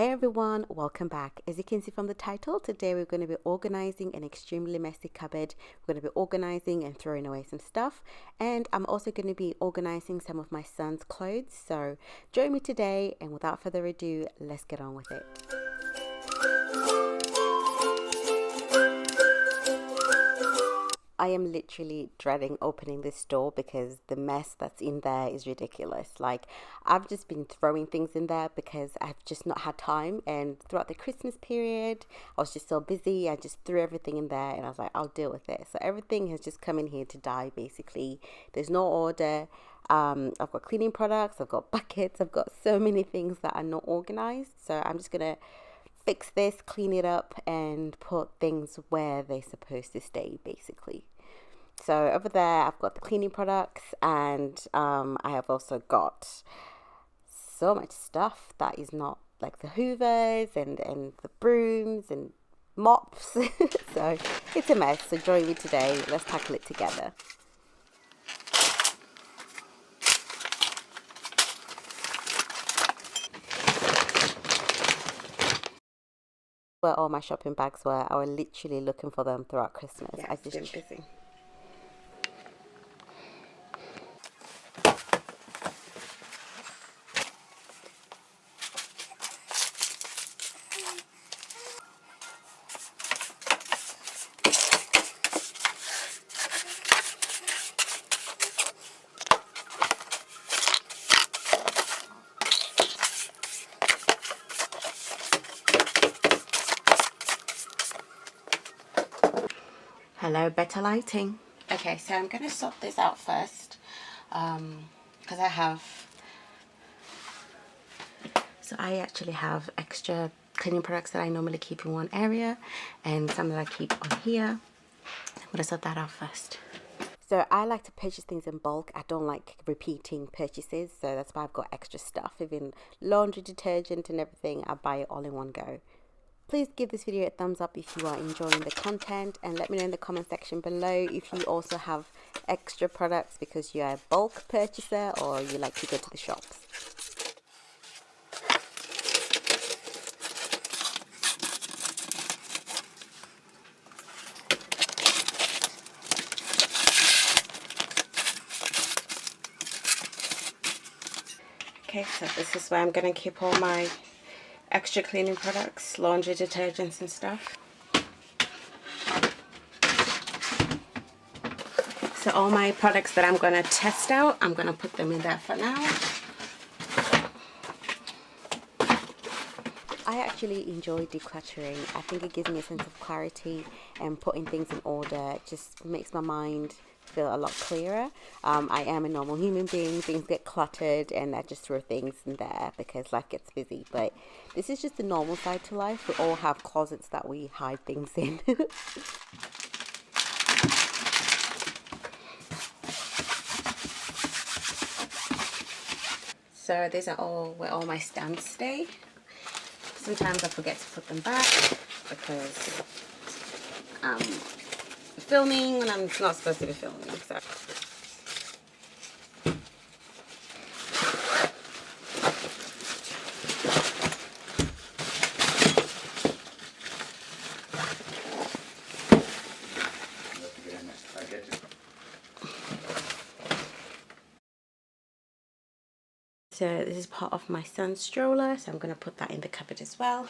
Hey everyone, welcome back. As you can see from the title, today we're going to be organizing an extremely messy cupboard. We're going to be organizing and throwing away some stuff, and I'm also going to be organizing some of my son's clothes. So join me today, and without further ado, let's get on with it. I am literally dreading opening this door because the mess that's in there is ridiculous. Like, I've just been throwing things in there because I've just not had time. And throughout the Christmas period, I was just so busy. I just threw everything in there and I was like, I'll deal with it. So everything has just come in here to die, basically. There's no order. I've got cleaning products, I've got buckets, I've got so many things that are not organized. So I'm just going to fix this, clean it up, and put things where they're supposed to stay, basically. So over there, I've got the cleaning products, and I have also got so much stuff that is not like the hoovers and the brooms and mops. So it's a mess. So join me today. Let's tackle it together. Where all my shopping bags were, I was literally looking for them throughout Christmas. Yeah, I've been busy. Hello, better lighting. Okay, so I'm going to sort this out first because I actually have extra cleaning products that I normally keep in one area and some that I keep on here. I'm going to sort that out first. So I like to purchase things in bulk. I don't like repeating purchases, so that's why I've got extra stuff. Even laundry detergent and everything, I buy it all in one go. Please give this video a thumbs up if you are enjoying the content, and let me know in the comment section below if you also have extra products because you're a bulk purchaser or you like to go to the shops. Okay, so this is where I'm going to keep all my extra cleaning products, laundry detergents and stuff. So all my products that I'm going to test out, I'm going to put them in there for now. I actually enjoy decluttering. I think it gives me a sense of clarity, and putting things in order just makes my mind feel a lot clearer. I am a normal human being. Things get cluttered and I just throw things in there because life gets busy. But this is just the normal side to life. We all have closets that we hide things in. So these are all where all my stamps stay. Sometimes I forget to put them back because I'm filming when I'm not supposed to be filming. So. So this is part of my son's stroller, so I'm going to put that in the cupboard as well.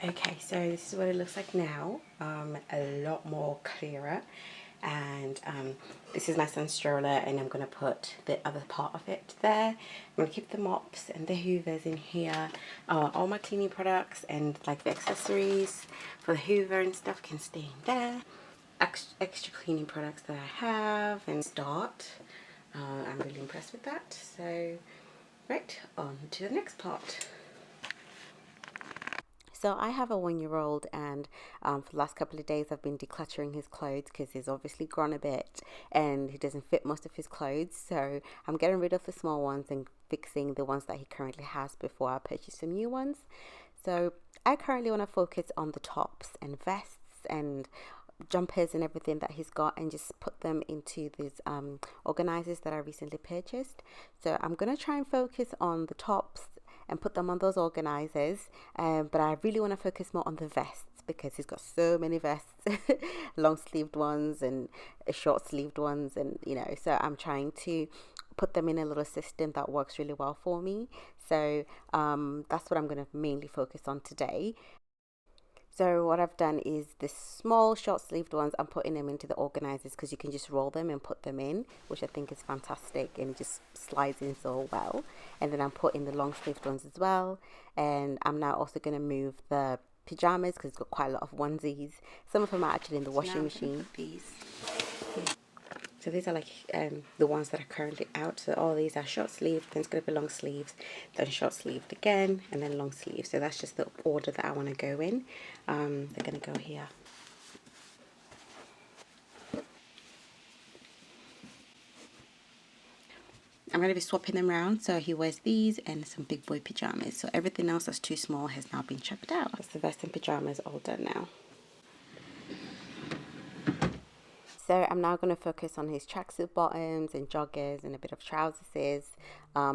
Okay, so this is what it looks like now, a lot more clearer. And this is my son's stroller, and I'm going to put the other part of it there. I'm going to keep the mops and the hoovers in here. All my cleaning products and like the accessories for the hoover and stuff can stay in there. Extra cleaning products that I have and start. I'm really impressed with that. So right, on to the next part. So I have a 1-year-old, and for the last couple of days I've been decluttering his clothes because he's obviously grown a bit and he doesn't fit most of his clothes. So I'm getting rid of the small ones and fixing the ones that he currently has before I purchase some new ones. So I currently want to focus on the tops and vests and jumpers and everything that he's got, and just put them into these organizers that I recently purchased. So I'm going to try and focus on the tops and put them on those organizers, but I really want to focus more on the vests because he's got so many vests, long sleeved ones and short sleeved ones, and so I'm trying to put them in a little system that works really well for me. So that's what I'm going to mainly focus on today. So what I've done is the small short sleeved ones, I'm putting them into the organizers because you can just roll them and put them in, which I think is fantastic, and it just slides in so well. And then I'm putting the long sleeved ones as well. And I'm now also going to move the pajamas because it's got quite a lot of onesies. Some of them are actually in the washing machine. So these are like the ones that are currently out. So all these are short sleeved, then it's going to be long sleeves, then short sleeved again, and then long sleeves. So that's just the order that I want to go in. They're going to go here. I'm going to be swapping them around. So he wears these and some big boy pajamas. So everything else that's too small has now been chucked out. That's the vest and pajamas all done now. So I'm now going to focus on his tracksuit bottoms and joggers and a bit of trousers.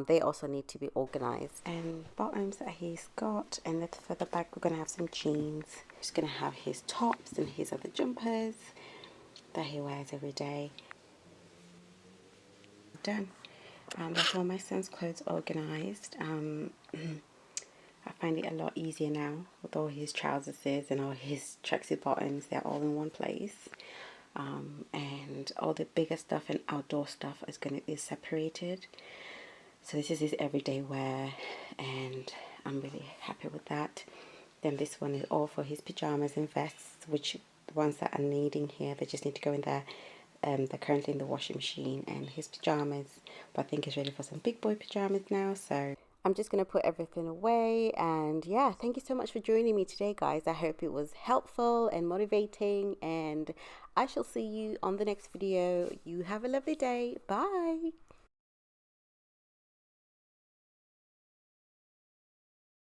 They also need to be organized. And bottoms that he's got, and then for the back we're going to have some jeans. He's going to have his tops and his other jumpers that he wears every day. Done. That's all my son's clothes organized. I find it a lot easier now with all his trousers and all his tracksuit bottoms. They're all in one place. And all the bigger stuff and outdoor stuff is separated. So this is his everyday wear, and I'm really happy with that. Then this one is all for his pajamas and vests, which the ones that are needing here, they just need to go in there. They're currently in the washing machine. And his pajamas, but I think he's ready for some big boy pajamas now. So I'm just going to put everything away. And yeah, thank you so much for joining me today, guys. I hope it was helpful and motivating, and I shall see you on the next video. You have a lovely day. Bye.